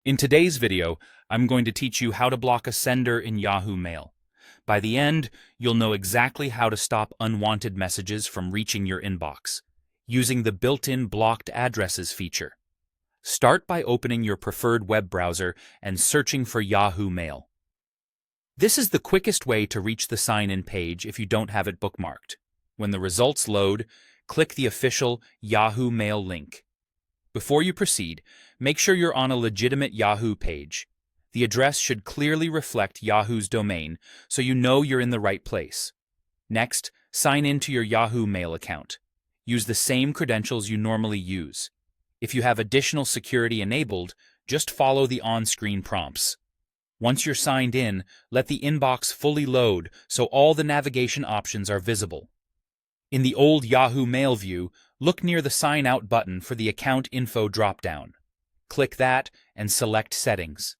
In today's video, I'm going to teach you how to block a sender in Yahoo Mail. By the end, you'll know exactly how to stop unwanted messages from reaching your inbox, using the built-in blocked addresses feature. Start by opening your preferred web browser and searching for Yahoo Mail. This is the quickest way to reach the sign-in page if you don't have it bookmarked. When the results load, click the official Yahoo Mail link. Before you proceed, make sure you're on a legitimate Yahoo page. The address should clearly reflect Yahoo's domain, so you know you're in the right place. Next, sign in to your Yahoo Mail account. Use the same credentials you normally use. If you have additional security enabled, just follow the on-screen prompts. Once you're signed in, let the inbox fully load so all the navigation options are visible. In the old Yahoo Mail view, look near the Sign Out button for the Account Info dropdown. Click that and select Settings.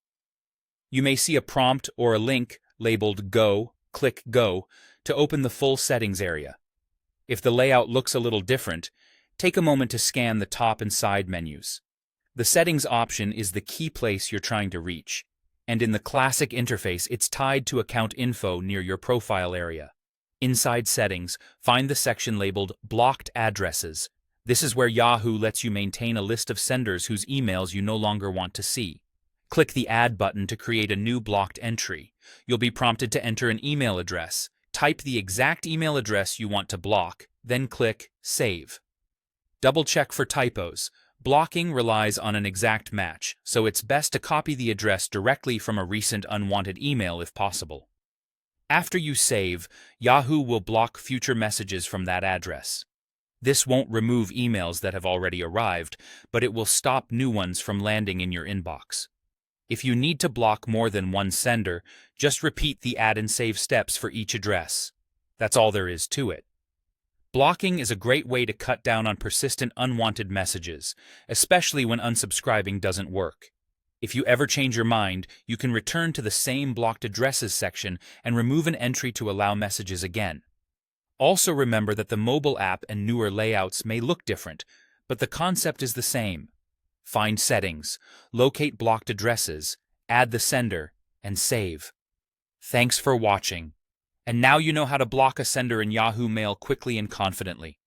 You may see a prompt or a link labeled Go. Click Go to open the full settings area. If the layout looks a little different, take a moment to scan the top and side menus. The Settings option is the key place you're trying to reach, and in the classic interface it's tied to Account Info near your profile area. Inside Settings, find the section labeled Blocked Addresses. This is where Yahoo lets you maintain a list of senders whose emails you no longer want to see. Click the Add button to create a new blocked entry. You'll be prompted to enter an email address. Type the exact email address you want to block, then click Save. Double-check for typos. Blocking relies on an exact match, so it's best to copy the address directly from a recent unwanted email if possible. After you save, Yahoo will block future messages from that address. This won't remove emails that have already arrived, but it will stop new ones from landing in your inbox. If you need to block more than one sender, just repeat the add and save steps for each address. That's all there is to it. Blocking is a great way to cut down on persistent unwanted messages, especially when unsubscribing doesn't work. If you ever change your mind, you can return to the same blocked addresses section and remove an entry to allow messages again. Also remember that the mobile app and newer layouts may look different, but the concept is the same. Find Settings, locate blocked addresses, add the sender, and save. Thanks for watching. And now you know how to block a sender in Yahoo Mail quickly and confidently.